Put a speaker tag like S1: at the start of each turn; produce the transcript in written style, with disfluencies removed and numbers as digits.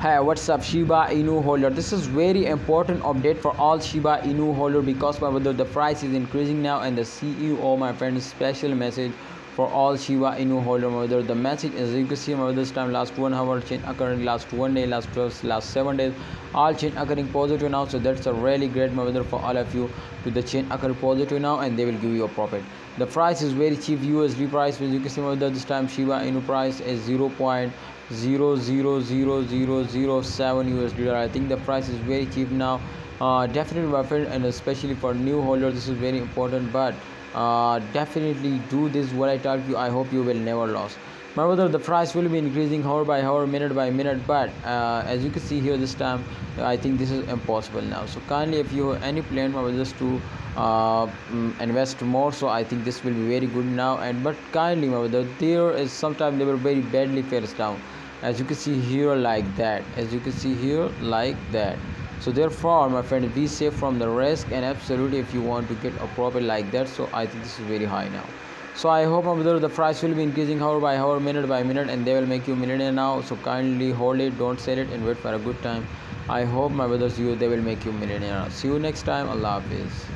S1: Hey, what's up, Shiba Inu holder? This is very important update for all Shiba Inu holder, because my brother, the price is increasing now, and the CEO, my friend, special message for all Shiba Inu holder, my brother. The message is, you can see, my brother, this time last 1 hour change occurring, last 1 day, last 12, last 7 days, all change occurring positive now. So that's a really great, my brother, for all of you with the change occur positive now, and they will give you a profit. The price is very cheap. USD price, as you can see, my brother, this time Shiba Inu price is 0.000007 USD. I think the price is very cheap now. Definitely, my friend, and especially for new holders, this is very important. But definitely do this what I tell you. I hope you will never lose. My brother, the price will be increasing hour by hour, minute by minute, but as you can see here, this time I think this is impossible now. So kindly, if you have any plan, my brother, to invest more, so I think this will be very good now. And but kindly, my brother, there is sometimes they were very badly fares down, as you can see here, like that, as you can see here, like that. So therefore, my friend, be safe from the risk, and absolutely, if you want to get a profit like that, so I think this is very high now. So I hope, my brother, the price will be increasing hour by hour, minute by minute, and they will make you millionaire now. So kindly hold it, don't sell it, and wait for a good time. I hope, my brothers, they will make you millionaire. See you next time. Allah Hafiz.